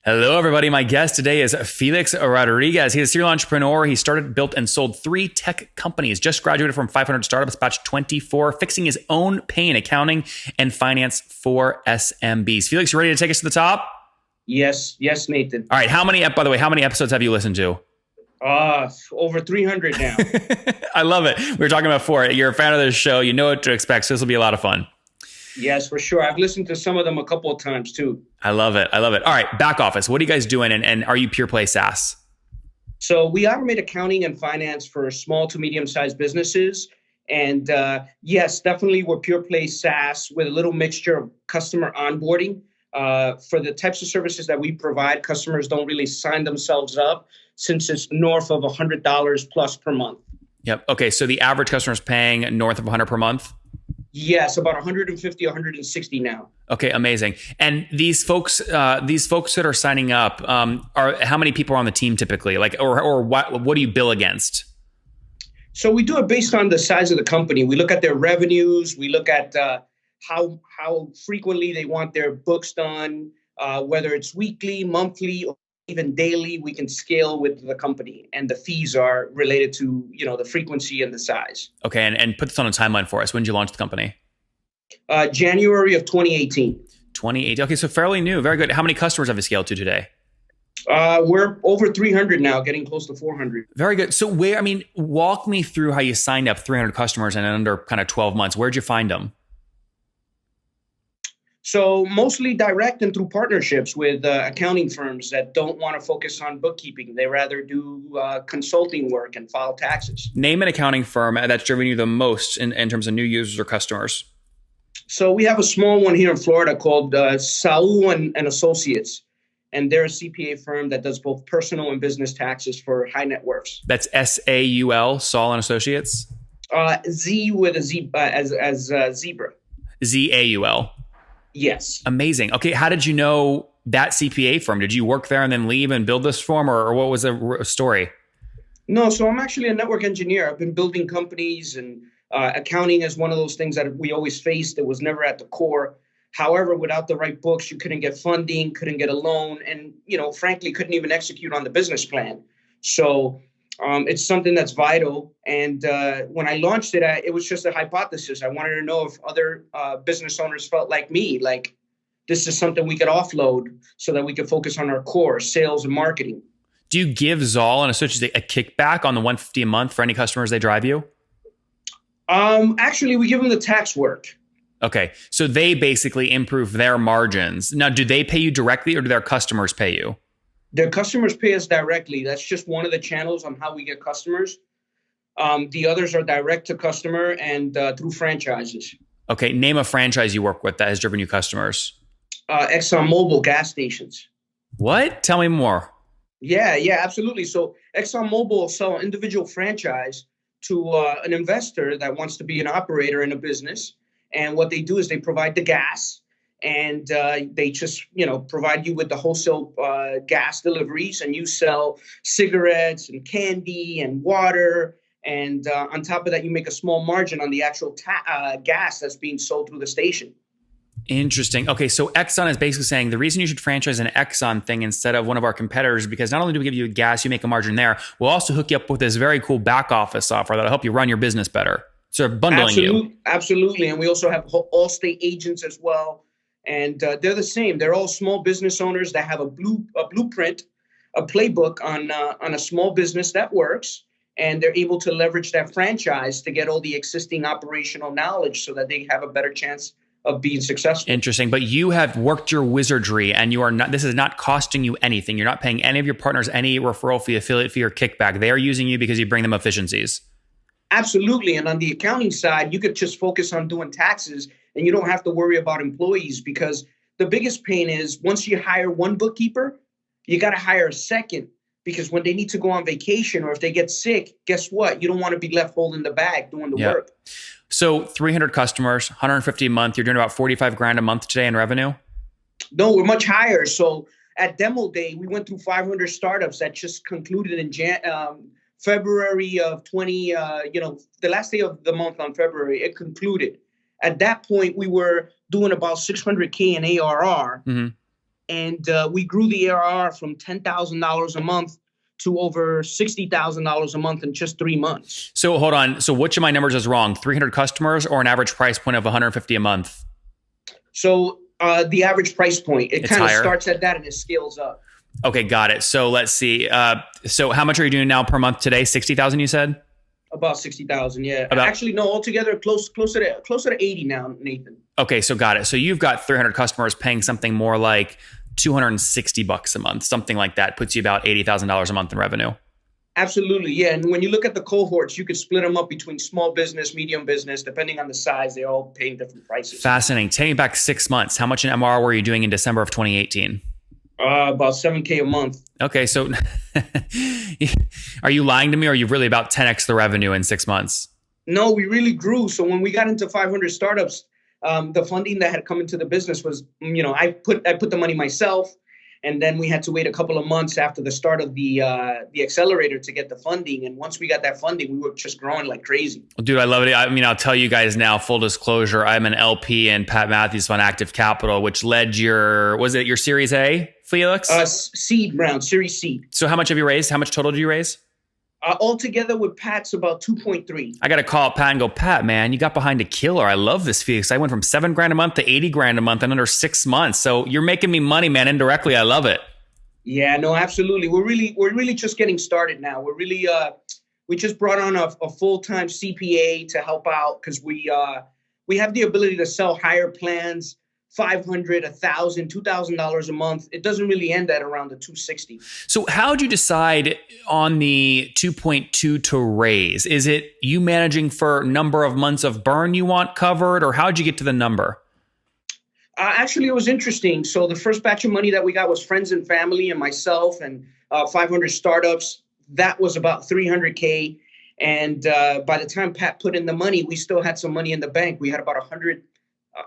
Hello, everybody. My guest today is Felix Rodriguez. He's a serial entrepreneur. He started, built, and sold 3 tech companies. Just graduated from 500 Startups, batch 24, fixing his own pain, accounting, and finance for SMBs. Felix, you ready to take us to the top? Yes, Nathan. All right. By the way, how many episodes have you listened to? Over 300 now. I love it. We were talking about 4. You're a fan of this show. You know what to expect. So this will be a lot of fun. Yes, for sure. I've listened to some of them a couple of times too. I love it. All right. Backoffice. What are you guys doing? And are you pure play SaaS? So we automate accounting and finance for small to medium-sized businesses. And yes, definitely we're pure play SaaS with a little mixture of customer onboarding. For the types of services that we provide, customers don't really sign themselves up since it's north of $100 plus per month. Yep. Okay. So the average customer is paying north of 100 per month? Yes, about 150, 160 now. Okay, amazing. And these folks that are signing up, are how many people are on the team typically? Like, or what do you bill against? So we do it based on the size of the company. We look at their revenues. We look at how frequently they want their books done, whether it's weekly, monthly, or even daily. We can scale with the company, and the fees are related to the frequency and the size. Okay, and put this on a timeline for us. When did you launch the company? January of 2018. 2018. Okay, so fairly new. Very good. How many customers have you scaled to today? We're over 300 now, getting close to 400. Very good. So walk me through how you signed up 300 customers in under kind of 12 months. Where'd you find them? So mostly direct and through partnerships with accounting firms that don't want to focus on bookkeeping. They rather do consulting work and file taxes. Name an accounting firm that's driven you the most in terms of new users or customers. So we have a small one here in Florida called Saul and Associates. And they're a CPA firm that does both personal and business taxes for high net worths. That's SAUL, Saul and Associates? Z with a Z as zebra. ZAUL. Yes. Amazing. Okay. How did you know that CPA firm? Did you work there and then leave and build this firm, or what was the story? No, so I'm actually a network engineer. I've been building companies, and accounting is one of those things that we always faced. It was never at the core. However, without the right books, you couldn't get funding, couldn't get a loan, and frankly, couldn't even execute on the business plan. So it's something that's vital. And when I launched it, it was just a hypothesis. I wanted to know if other business owners felt like me, like this is something we could offload so that we could focus on our core, sales and marketing. Do you give Zoll and Associates a kickback on the $150 a month for any customers they drive you? Actually, we give them the tax work. Okay. So they basically improve their margins. Now, do they pay you directly or do their customers pay you? Their customers pay us directly. That's just one of the channels on how we get customers. The others are direct to customer and through franchises. Okay. Name a franchise you work with that has driven you customers. ExxonMobil gas stations. What? Tell me more. Yeah, absolutely. So ExxonMobil will sell an individual franchise to an investor that wants to be an operator in a business. And what they do is they provide the gas. And they just, provide you with the wholesale gas deliveries, and you sell cigarettes and candy and water. And on top of that, you make a small margin on the actual gas that's being sold through the station. Interesting. Okay, so Exxon is basically saying the reason you should franchise an Exxon thing instead of one of our competitors is because not only do we give you gas, you make a margin there, we'll also hook you up with this very cool back office software that'll help you run your business better. So bundling you. Absolutely. And we also have Allstate agents as well. And they're the same. They're all small business owners that have a blueprint, a playbook on a small business that works, and they're able to leverage that franchise to get all the existing operational knowledge so that they have a better chance of being successful. Interesting. But you have worked your wizardry, and you are not. This is not costing you anything. You're not paying any of your partners any referral fee, affiliate fee, or kickback. They are using you because you bring them efficiencies. Absolutely. And on the accounting side, you could just focus on doing taxes, and you don't have to worry about employees, because the biggest pain is once you hire one bookkeeper, you got to hire a second, because when they need to go on vacation or if they get sick, guess what? You don't want to be left holding the bag doing the work. So 300 customers, 150 a month. You're doing about 45 grand a month today in revenue? No, we're much higher. So at demo day, we went through 500 startups that just concluded in February of 20, the last day of the month on February, it concluded. At that point, we were doing about 600K in ARR. Mm-hmm. And we grew the ARR from $10,000 a month to over $60,000 a month in just 3 months. So hold on. So which of my numbers is wrong? 300 customers or an average price point of 150 a month? So the average price point, it kind of starts at that and it scales up. Okay, got it. So let's see. So how much are you doing now per month today? 60,000 you said? About 60,000, yeah. Actually, no, altogether closer to 80 now, Nathan. Okay, so got it. So you've got 300 customers paying something more like $260 a month, something like that puts you about $80,000 a month in revenue. Absolutely, yeah. And when you look at the cohorts, you could split them up between small business, medium business, depending on the size. They're all paying different prices. Fascinating. Take me back 6 months. How much in MRR were you doing in December of 2018? About $7,000 a month. Okay, so are you lying to me, or are you really about 10x the revenue in 6 months? No, we really grew. So when we got into 500 startups, the funding that had come into the business was, I put the money myself, and then we had to wait a couple of months after the start of the accelerator to get the funding. And once we got that funding, we were just growing like crazy. Dude, I love it. I mean, I'll tell you guys now, full disclosure, I'm an LP in Pat Matthews Fund Active Capital, which led your Series A, Felix? Seed round, Series C. So how much have you raised? How much total did you raise? Altogether with Pat's about 2.3. I got to call Pat and go, Pat, man, you got behind a killer. I love this, Felix. I went from $7,000 a month to $80,000 a month in under 6 months. So you're making me money, man, indirectly. I love it. Yeah, no, absolutely. We're really just getting started now. We're really we just brought on a full-time CPA to help out because we have the ability to sell higher plans. $500, $1,000, $2,000 a month. It doesn't really end at around the 260. So how'd you decide on the 2.2 to raise? Is it you managing for number of months of burn you want covered, or how'd you get to the number? Actually, it was interesting. So the first batch of money that we got was friends and family and myself and 500 startups. That was about $300K. And by the time Pat put in the money, we still had some money in the bank. We had about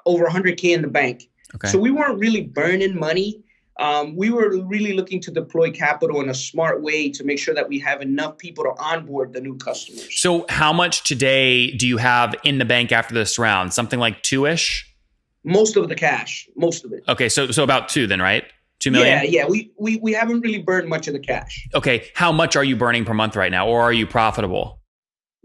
over 100K in the bank. Okay. So we weren't really burning money. We were really looking to deploy capital in a smart way to make sure that we have enough people to onboard the new customers. So how much today do you have in the bank after this round? Something like 2-ish? Most of the cash, most of it. Okay, so about 2 then, right? 2 million? Yeah. We haven't really burned much of the cash. Okay, how much are you burning per month right now, or are you profitable?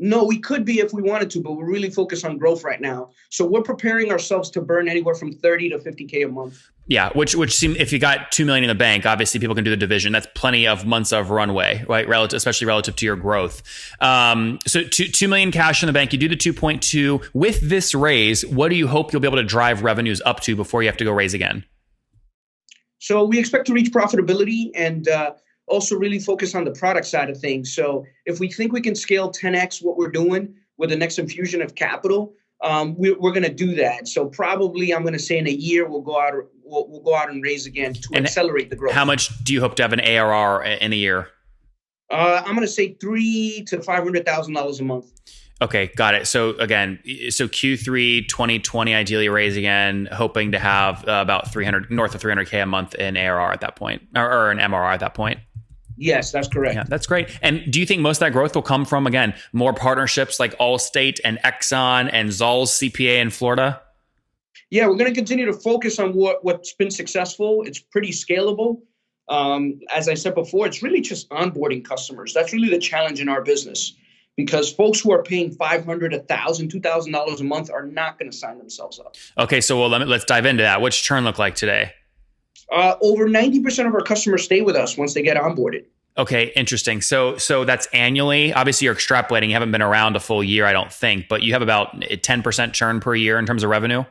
No, we could be if we wanted to, but we're really focused on growth right now. So we're preparing ourselves to burn anywhere from 30 to 50K a month. Yeah, which seem, if you got 2 million in the bank, obviously people can do the division. That's plenty of months of runway, right? Especially relative to your growth. So 2 million cash in the bank. You do the 2.2 with this raise. What do you hope you'll be able to drive revenues up to before you have to go raise again? So we expect to reach profitability and also really focus on the product side of things. So if we think we can scale 10x what we're doing with the next infusion of capital, we're going to do that. So probably I'm going to say in a year we'll go out and raise again to accelerate the growth. How much do you hope to have an ARR in a year? I'm going to say $300,000 to $500,000 a month. Okay, got it. So again, Q3 2020, ideally raise again, hoping to have about north of 300K a month in ARR at that point, or an MRR at that point. Yes, that's correct. Yeah, that's great. And do you think most of that growth will come from, again, more partnerships like Allstate and Exxon and Zoll's CPA in Florida? Yeah, we're going to continue to focus on what's been successful. It's pretty scalable. As I said before, it's really just onboarding customers. That's really the challenge in our business, because folks who are paying $500, $1,000, $2,000 a month are not going to sign themselves up. Okay, so let's dive into that. What's churn look like today? Over 90% of our customers stay with us once they get onboarded. Okay, interesting. So that's annually. Obviously, you're extrapolating. You haven't been around a full year, I don't think, but you have about 10% churn per year in terms of revenue?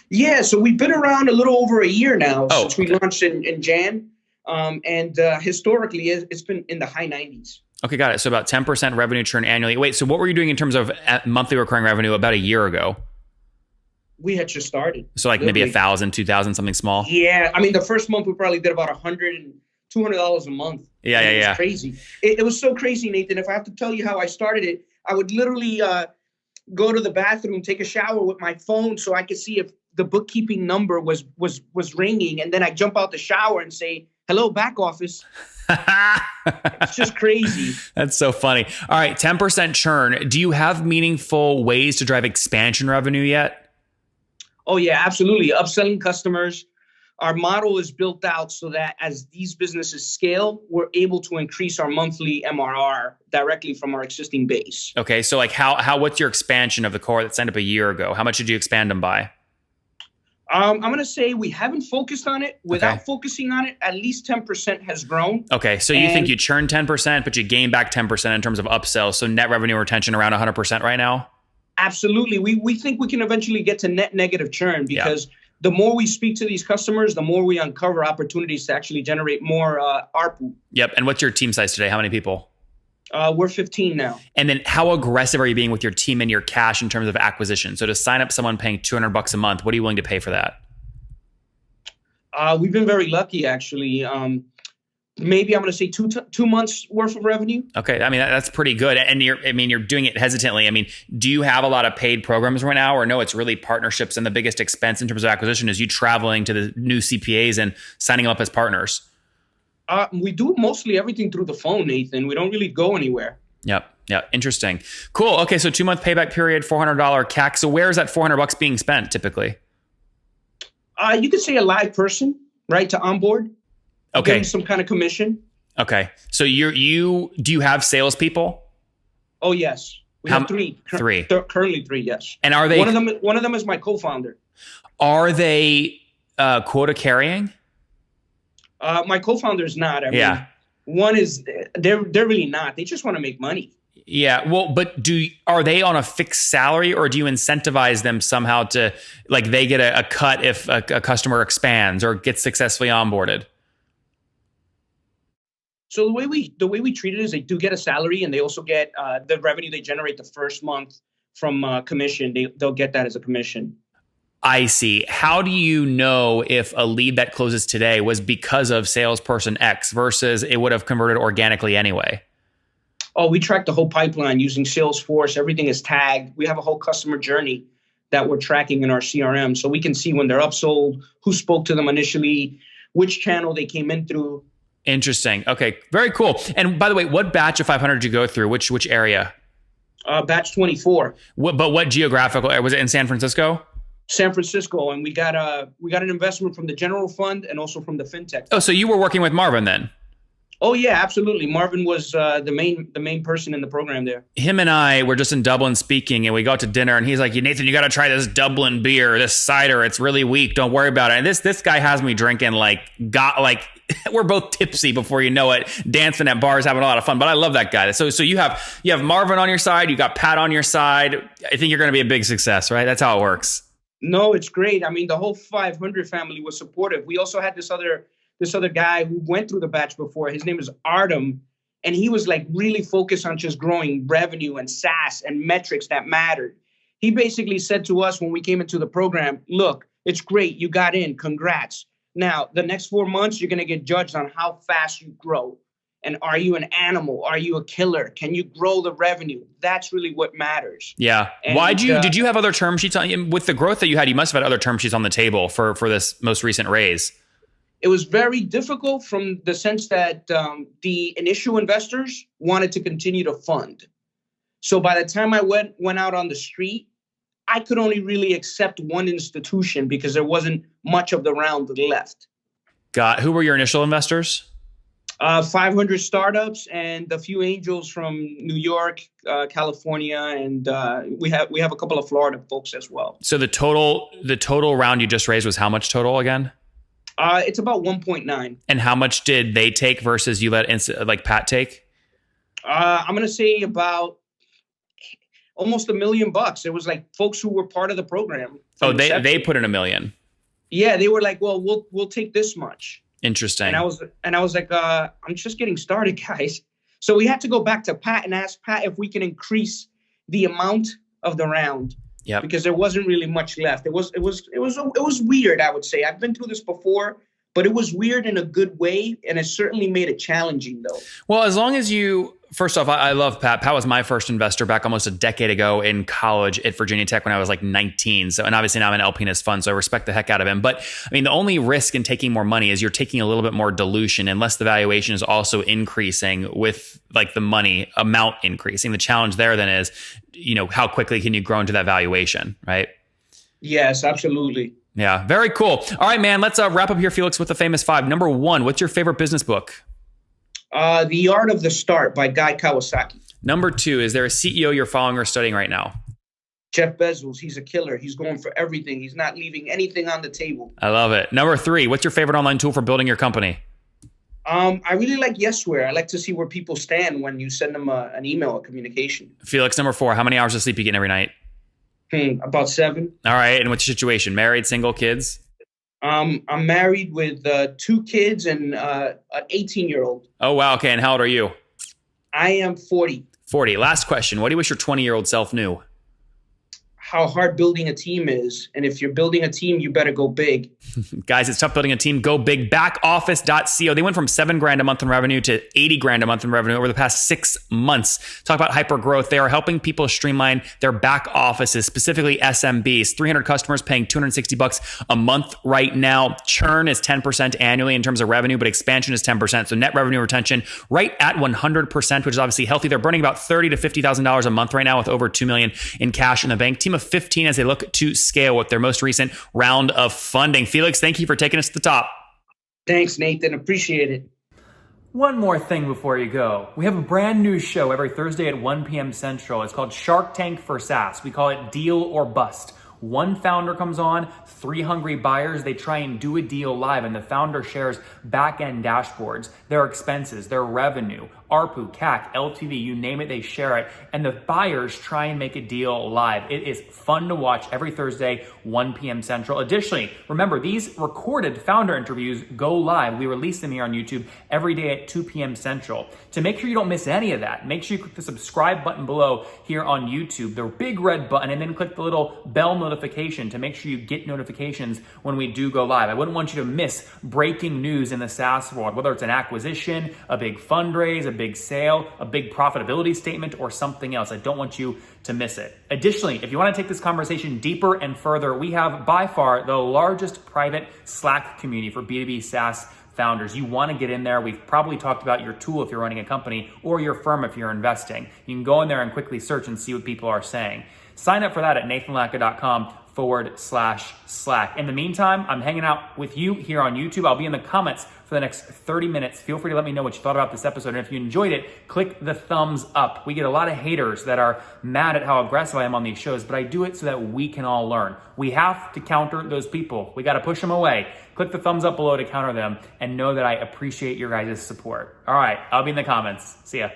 Yeah, so we've been around a little over a year now since we launched in Jan. And historically, it's been in the high 90s. Okay, got it. So about 10% revenue churn annually. Wait, so what were you doing in terms of monthly recurring revenue about a year ago? We had just started. So like literally. Maybe 1,000, 2,000, something small? Yeah. I mean, the first month we probably did about $100 and $200 a month. Yeah. It was crazy. It was so crazy, Nathan. If I have to tell you how I started it, I would literally go to the bathroom, take a shower with my phone so I could see if the bookkeeping number was ringing. And then I jump out the shower and say, hello, Backoffice. It's just crazy. That's so funny. All right, 10% churn. Do you have meaningful ways to drive expansion revenue yet? Oh, yeah, absolutely. Upselling customers, our model is built out so that as these businesses scale, we're able to increase our monthly MRR directly from our existing base. Okay. So like what's your expansion of the core that signed up a year ago? How much did you expand them by? I'm going to say we haven't focused on it. Without focusing on it, at least 10% has grown. Okay. So you think you churned 10%, but you gained back 10% in terms of upsell. So net revenue retention around 100% right now? Absolutely. We think we can eventually get to net negative churn because the more we speak to these customers, the more we uncover opportunities to actually generate more ARPU. Yep. And what's your team size today? How many people? We're 15 now. And then how aggressive are you being with your team and your cash in terms of acquisition? So to sign up someone paying $200 a month, what are you willing to pay for that? We've been very lucky, actually. Maybe I'm going to say two months worth of revenue. Okay. I mean, that's pretty good. And you're doing it hesitantly. I mean, do you have a lot of paid programs right now, or no, it's really partnerships, and the biggest expense in terms of acquisition is you traveling to the new CPAs and signing them up as partners? We do mostly everything through the phone, Nathan. We don't really go anywhere. Yep. Yeah. Interesting. Cool. Okay. So 2-month payback period, $400 CAC. So where is that $400 being spent typically? You could say a live person, right, to onboard. Okay. Getting some kind of commission. Okay. So do you have salespeople? Oh, yes. We have three. Currently three, yes. And are they? One of them is my co-founder. Are they quota carrying? My co-founder is not. I mean, one is they're really not. They just want to make money. Yeah. Well, but are they on a fixed salary, or do you incentivize them somehow to, like, they get a cut if a customer expands or gets successfully onboarded? So the way we treat it is they do get a salary, and they also get the revenue they generate the first month from commission. They'll get that as a commission. I see. How do you know if a lead that closes today was because of salesperson X versus it would have converted organically anyway? Oh, we track the whole pipeline using Salesforce. Everything is tagged. We have a whole customer journey that we're tracking in our CRM. So we can see when they're upsold, who spoke to them initially, which channel they came in through. Interesting. Okay. Very cool. And by the way, what batch of 500 did you go through? Which area? Batch 24. But what geographical area? Was it in San Francisco? San Francisco. And we got an investment from the general fund and also from the fintech. Oh, so you were working with Marvin then? Oh, yeah, absolutely. Marvin was the main person in the program there. Him and I were just in Dublin speaking, and we got to dinner, and he's like, Nathan, you got to try this Dublin beer, this cider. It's really weak. Don't worry about it. And this guy has me drinking we're both tipsy before you know it, dancing at bars, having a lot of fun. But I love that guy. So you have Marvin on your side. You got Pat on your side. I think you're going to be a big success, right? That's how it works. No, it's great. I mean, the whole 500 family was supportive. We also had this other guy who went through the batch before. His name is Artem, and he was like really focused on just growing revenue and SaaS and metrics that mattered. He basically said to us when we came into the program, look, it's great. You got in. Congrats. Now, the next 4 months, you're going to get judged on how fast you grow. And are you an animal? Are you a killer? Can you grow the revenue? That's really what matters. Yeah. And did you have other term sheets with the growth that you had? You must have had other term sheets on the table for this most recent raise. It was very difficult from the sense that the initial investors wanted to continue to fund. So by the time I went out on the street, I could only really accept one institution because there wasn't much of the round left. Who were your initial investors? 500 startups and a few angels from New York, California, and we have a couple of Florida folks as well. So the total round you just raised was how much total again? It's about 1.9. And how much did they take versus you let Pat take? I'm going to say about almost $1 million. It was like folks who were part of the program. Oh, they put in $1 million. Yeah, they were like, well, we'll take this much. Interesting. And I was like, I'm just getting started, guys. So we had to go back to Pat and ask Pat if we can increase the amount of the round. Yeah. Because there wasn't really much left. It was weird, I would say. I've been through this before, but it was weird in a good way, and it certainly made it challenging, though. Well, as long as first off, I love Pat. Pat was my first investor back almost a decade ago in college at Virginia Tech when I was like 19. So, and obviously now I'm an LP in his fund, so I respect the heck out of him. But I mean, the only risk in taking more money is you're taking a little bit more dilution, unless the valuation is also increasing with like the money amount increasing. The challenge there then is, how quickly can you grow into that valuation, right? Yes, absolutely. Yeah, very cool. All right, man, let's wrap up here, Felix, with the famous five. Number one, what's your favorite business book? The Art of the Start by Guy Kawasaki. Number two, is there a CEO you're following or studying right now? Jeff Bezos, he's a killer. He's going for everything. He's not leaving anything on the table. I love it. Number three, what's your favorite online tool for building your company? I really like Yesware. I like to see where people stand when you send them an email, a communication. Felix, number four, how many hours of sleep you getting every night? About 7. All right, and what's your situation? Married, single, kids? I'm married with 2 kids and an 18-year-old. Oh, wow. Okay, and how old are you? I am 40. 40. Last question. What do you wish your 20-year-old self knew? How hard building a team is. And if you're building a team, you better go big. Guys, it's tough building a team. Go big. Backoffice.co. They went from $7,000 a month in revenue to $80,000 a month in revenue over the past 6 months. Talk about hyper growth. They are helping people streamline their back offices, specifically SMBs. 300 customers paying $260 a month right now. Churn is 10% annually in terms of revenue, but expansion is 10%. So net revenue retention right at 100%, which is obviously healthy. They're burning about $30,000 to $50,000 a month right now with over $2 million in cash in the bank. Team of 15 as they look to scale with their most recent round of funding. Felix, thank you for taking us to the top. Thanks, Nathan. Appreciate it. One more thing before you go. We have a brand new show every Thursday at 1 p.m. Central. It's called Shark Tank for SaaS. We call it Deal or Bust. One founder comes on, 3 hungry buyers, they try and do a deal live, and the founder shares back-end dashboards, their expenses, their revenue, ARPU, CAC, LTV, you name it, they share it, and the buyers try and make a deal live. It is fun to watch every Thursday, 1 p.m. Central. Additionally, remember, these recorded founder interviews go live. We release them here on YouTube every day at 2 p.m. Central. To make sure you don't miss any of that, make sure you click the subscribe button below here on YouTube, the big red button, and then click the little bell notification to make sure you get notifications when we do go live. I wouldn't want you to miss breaking news in the SaaS world, whether it's an acquisition, a big fundraise, a big sale, a big profitability statement, or something else. I don't want you to miss it. Additionally, if you want to take this conversation deeper and further, we have by far the largest private Slack community for B2B SaaS founders. You want to get in there. We've probably talked about your tool if you're running a company or your firm if you're investing. You can go in there and quickly search and see what people are saying. Sign up for that at nathanlatka.com/Slack. In the meantime, I'm hanging out with you here on YouTube. I'll be in the comments for the next 30 minutes. Feel free to let me know what you thought about this episode. And if you enjoyed it, click the thumbs up. We get a lot of haters that are mad at how aggressive I am on these shows, but I do it so that we can all learn. We have to counter those people. We got to push them away. Click the thumbs up below to counter them and know that I appreciate your guys' support. All right, I'll be in the comments. See ya.